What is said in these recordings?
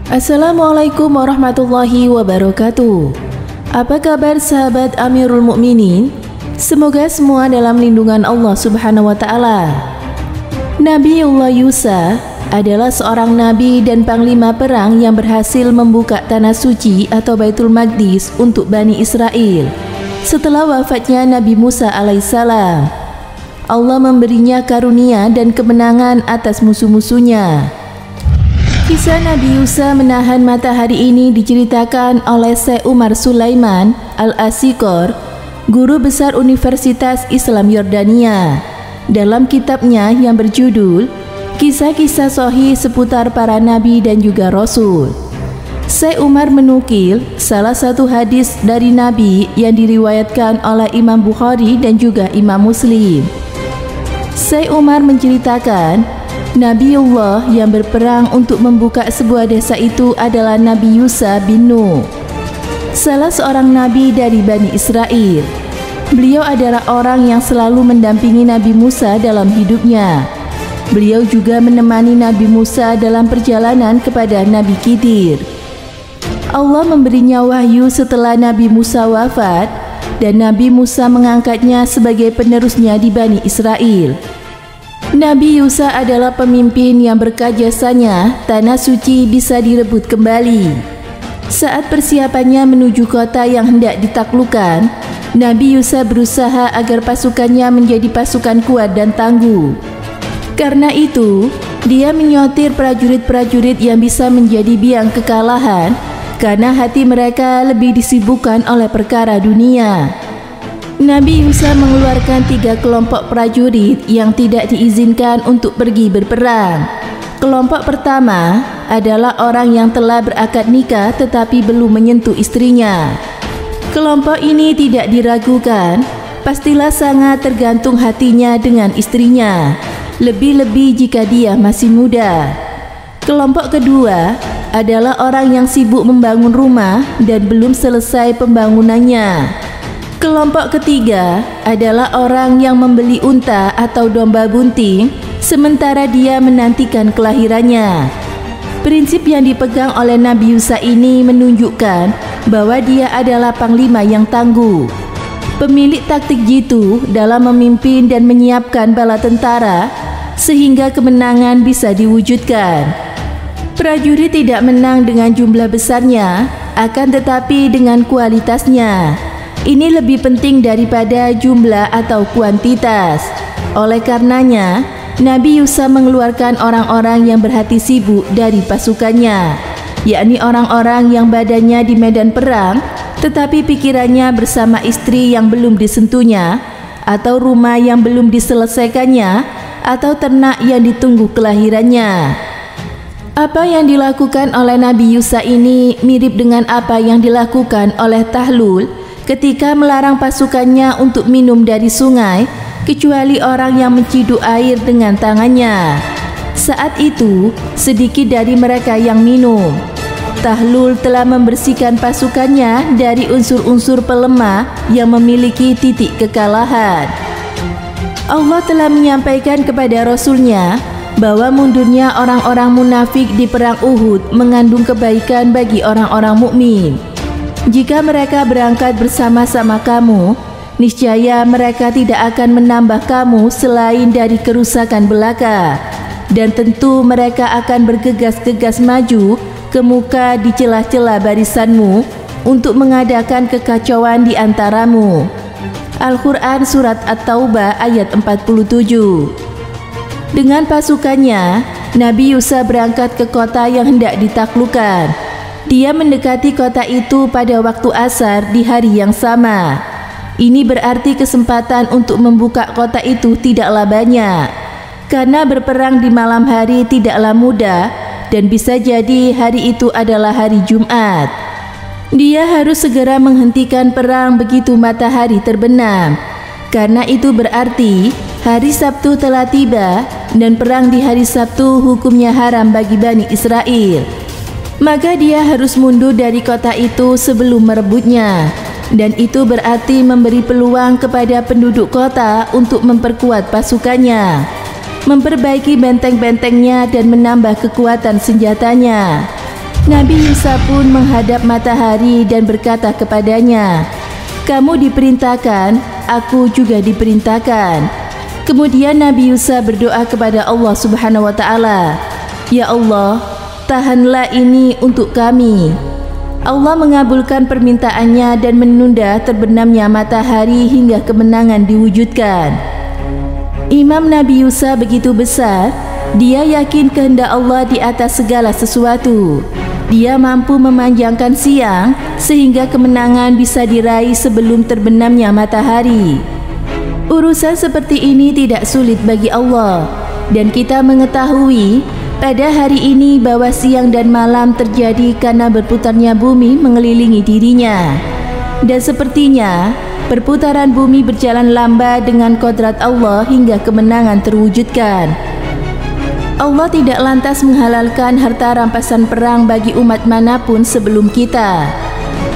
Assalamualaikum warahmatullahi wabarakatuh. Apa kabar sahabat Amirul Mukminin? Semoga semua dalam lindungan Allah Subhanahu wa taala. Nabiullah Yusa adalah seorang nabi dan panglima perang yang berhasil membuka tanah suci atau Baitul Maqdis untuk Bani Israel setelah wafatnya Nabi Musa alaihissalam. Allah memberinya karunia dan kemenangan atas musuh-musuhnya. Kisah Nabi Yusa menahan matahari ini diceritakan oleh Syekh Umar Sulaiman Al-Asikor, guru besar Universitas Islam Yordania, dalam kitabnya yang berjudul Kisah-kisah Sahih seputar para Nabi dan juga Rasul. Syekh Umar menukil salah satu hadis dari Nabi yang diriwayatkan oleh Imam Bukhari dan juga Imam Muslim. Syekh Umar menceritakan Nabiullah yang berperang untuk membuka sebuah desa itu adalah Nabi Yusa bin Nuh, salah seorang nabi dari Bani Israel. Beliau adalah orang yang selalu mendampingi Nabi Musa dalam hidupnya. Beliau juga menemani Nabi Musa dalam perjalanan kepada Nabi Khidir. Allah memberinya wahyu setelah Nabi Musa wafat dan Nabi Musa mengangkatnya sebagai penerusnya di Bani Israel. Nabi Yusa adalah pemimpin yang berkat jasanya tanah suci bisa direbut kembali. Saat persiapannya menuju kota yang hendak ditaklukkan, Nabi Yusa berusaha agar pasukannya menjadi pasukan kuat dan tangguh. Karena itu, dia menyortir prajurit-prajurit yang bisa menjadi biang kekalahan karena hati mereka lebih disibukkan oleh perkara dunia. Nabi Yusa mengeluarkan 3 kelompok prajurit yang tidak diizinkan untuk pergi berperang. Kelompok pertama adalah orang yang telah berakad nikah tetapi belum menyentuh istrinya. Kelompok ini tidak diragukan, pastilah sangat tergantung hatinya dengan istrinya, lebih-lebih jika dia masih muda. Kelompok kedua adalah orang yang sibuk membangun rumah dan belum selesai pembangunannya. Kelompok ketiga adalah orang yang membeli unta atau domba bunting sementara dia menantikan kelahirannya. Prinsip yang dipegang oleh Nabi Yusa ini menunjukkan bahwa dia adalah panglima yang tangguh, pemilik taktik jitu dalam memimpin dan menyiapkan bala tentara sehingga kemenangan bisa diwujudkan. Prajurit tidak menang dengan jumlah besarnya, akan tetapi dengan kualitasnya. Ini lebih penting daripada jumlah atau kuantitas. Oleh karenanya, Nabi Yusa mengeluarkan orang-orang yang berhati sibuk dari pasukannya, yakni orang-orang yang badannya di medan perang, tetapi pikirannya bersama istri yang belum disentuhnya, atau rumah yang belum diselesaikannya, atau ternak yang ditunggu kelahirannya. Apa yang dilakukan oleh Nabi Yusa ini mirip dengan apa yang dilakukan oleh Tahlul ketika melarang pasukannya untuk minum dari sungai kecuali orang yang menciduk air dengan tangannya. Saat itu, sedikit dari mereka yang minum. Tahlul telah membersihkan pasukannya dari unsur-unsur pelemah yang memiliki titik kekalahan. Allah telah menyampaikan kepada Rasulnya bahwa mundurnya orang-orang munafik di perang Uhud mengandung kebaikan bagi orang-orang mukmin. Jika mereka berangkat bersama-sama kamu, niscaya mereka tidak akan menambah kamu selain dari kerusakan belaka, dan tentu mereka akan bergegas-gegas maju ke muka di celah-celah barisanmu untuk mengadakan kekacauan di antaramu. Al-Quran Surat At-Taubah ayat 47. Dengan pasukannya, Nabi Yusa berangkat ke kota yang hendak ditaklukkan. Dia mendekati kota itu pada waktu asar di hari yang sama. Ini berarti kesempatan untuk membuka kota itu tidaklah banyak, karena berperang di malam hari tidaklah mudah dan bisa jadi hari itu adalah hari Jumat. Dia harus segera menghentikan perang begitu matahari terbenam, karena itu berarti hari Sabtu telah tiba dan perang di hari Sabtu hukumnya haram bagi Bani Israel. Maka dia harus mundur dari kota itu sebelum merebutnya, dan itu berarti memberi peluang kepada penduduk kota untuk memperkuat pasukannya, memperbaiki benteng-bentengnya dan menambah kekuatan senjatanya. Nabi Yusa pun menghadap matahari dan berkata kepadanya, "Kamu diperintahkan, aku juga diperintahkan." Kemudian Nabi Yusa berdoa kepada Allah Subhanahu wa taala, "Ya Allah, tahanlah ini untuk kami." Allah mengabulkan permintaannya dan menunda terbenamnya matahari hingga kemenangan diwujudkan. Imam Nabi Yusa begitu besar, dia yakin kehendak Allah di atas segala sesuatu. Dia mampu memanjangkan siang sehingga kemenangan bisa diraih sebelum terbenamnya matahari. Urusan seperti ini tidak sulit bagi Allah, dan kita mengetahui pada hari ini bahwa siang dan malam terjadi karena berputarnya bumi mengelilingi dirinya. Dan sepertinya perputaran bumi berjalan lambat dengan kodrat Allah hingga kemenangan terwujudkan. Allah tidak lantas menghalalkan harta rampasan perang bagi umat manapun sebelum kita.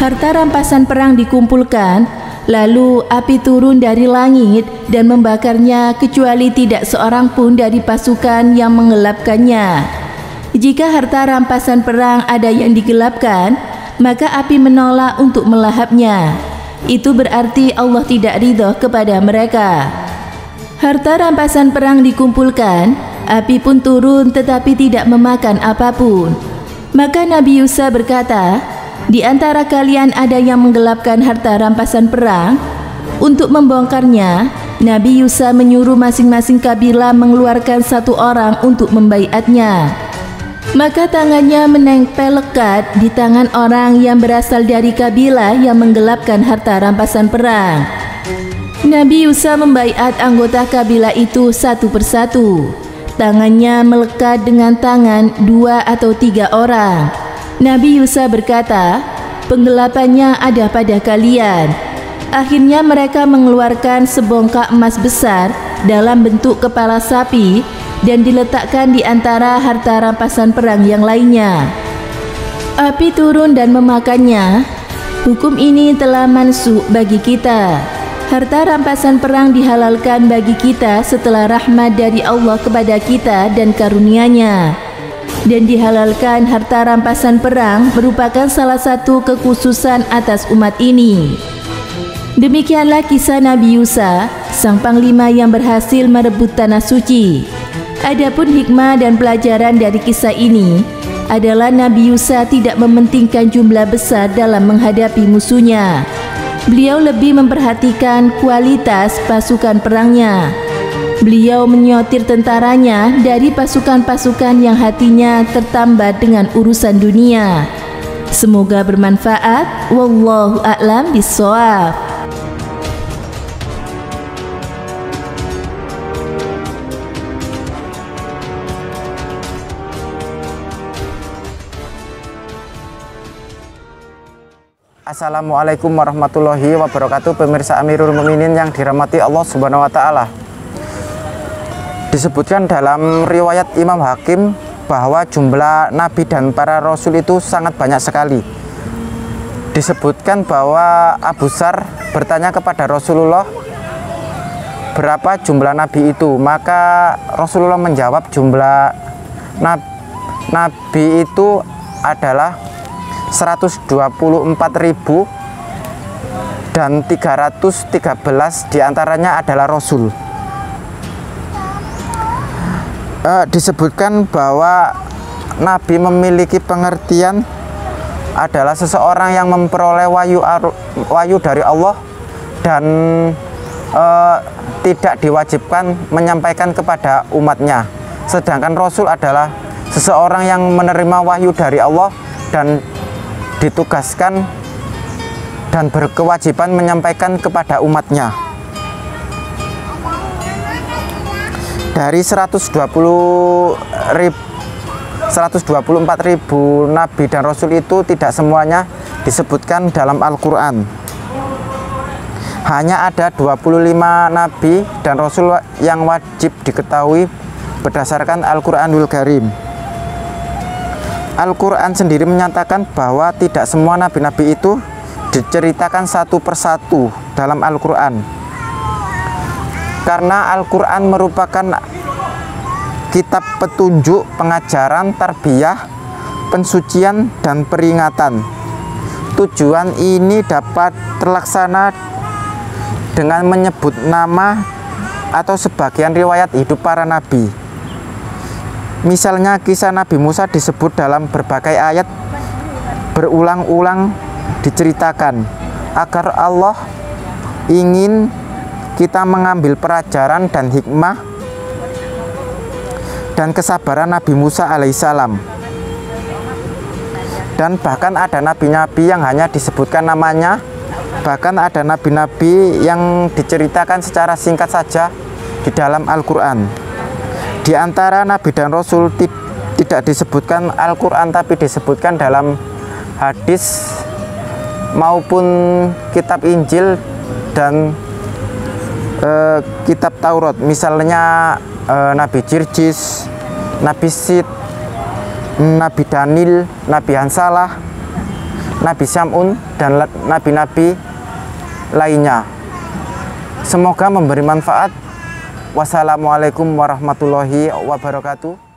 Harta rampasan perang dikumpulkan, lalu api turun dari langit dan membakarnya kecuali tidak seorang pun dari pasukan yang menggelapkannya. Jika harta rampasan perang ada yang digelapkan, maka api menolak untuk melahapnya. Itu berarti Allah tidak ridho kepada mereka. Harta rampasan perang dikumpulkan, api pun turun tetapi tidak memakan apapun. Maka Nabi Yusa berkata, "Di antara kalian ada yang menggelapkan harta rampasan perang?" Untuk membongkarnya, Nabi Yusa menyuruh masing-masing kabilah mengeluarkan satu orang untuk membaiatnya. Maka tangannya menempel lekat di tangan orang yang berasal dari kabilah yang menggelapkan harta rampasan perang. Nabi Yusa membaiat anggota kabilah itu satu persatu. Tangannya melekat dengan tangan 2 atau 3 orang. Nabi Yusa berkata, "Penggelapannya ada pada kalian." Akhirnya mereka mengeluarkan sebongkah emas besar dalam bentuk kepala sapi dan diletakkan di antara harta rampasan perang yang lainnya. Api turun dan memakannya. Hukum ini telah mansukh bagi kita. Harta rampasan perang dihalalkan bagi kita setelah rahmat dari Allah kepada kita dan karunia-Nya. Dan dihalalkan harta rampasan perang merupakan salah satu kekhususan atas umat ini. Demikianlah kisah Nabi Yusa, sang panglima yang berhasil merebut tanah suci. Adapun hikmah dan pelajaran dari kisah ini adalah Nabi Yusa tidak mementingkan jumlah besar dalam menghadapi musuhnya. Beliau lebih memperhatikan kualitas pasukan perangnya. Beliau menyortir tentaranya dari pasukan-pasukan yang hatinya tertambat dengan urusan dunia. Semoga bermanfaat. Wallahu a'lam bishawab. Assalamualaikum warahmatullahi wabarakatuh. Pemirsa Amirul Mukminin yang dirahmati Allah Subhanahu wa taala. Disebutkan dalam riwayat Imam Hakim bahwa jumlah nabi dan para rasul itu sangat banyak sekali. Disebutkan bahwa Abu Dzar bertanya kepada Rasulullah, "Berapa jumlah nabi itu?" Maka Rasulullah menjawab, jumlah nabi itu adalah 124.000 dan 313 diantaranya adalah Rasul. Disebutkan bahwa Nabi memiliki pengertian adalah seseorang yang memperoleh wahyu dari Allah dan tidak diwajibkan menyampaikan kepada umatnya. Sedangkan Rasul adalah seseorang yang menerima wahyu dari Allah dan ditugaskan dan berkewajiban menyampaikan kepada umatnya. Dari 124.000 nabi dan rasul itu tidak semuanya disebutkan dalam Al-Quran. Hanya ada 25 nabi dan rasul yang wajib diketahui berdasarkan Al-Quranul Karim. Al-Quran sendiri menyatakan bahwa tidak semua nabi-nabi itu diceritakan satu persatu dalam Al-Quran, karena Al-Quran merupakan kitab petunjuk, pengajaran, tarbiyah pensucian dan peringatan. Tujuan ini dapat terlaksana dengan menyebut nama atau sebagian riwayat hidup para nabi. Misalnya kisah Nabi Musa disebut dalam berbagai ayat berulang-ulang diceritakan agar Allah ingin kita mengambil pelajaran dan hikmah dan kesabaran Nabi Musa alaihissalam. Dan bahkan ada nabi-nabi yang hanya disebutkan namanya, bahkan ada nabi-nabi yang diceritakan secara singkat saja di dalam Al-Quran. Di antara nabi dan rasul tidak disebutkan Al-Quran, tapi disebutkan dalam hadis maupun kitab Injil dan kitab Taurat. Misalnya Nabi Jirjis, Nabi Sid, Nabi Daniel, Nabi Hansalah, Nabi Syamun, dan nabi-nabi lainnya. Semoga memberi manfaat. Wassalamualaikum warahmatullahi wabarakatuh.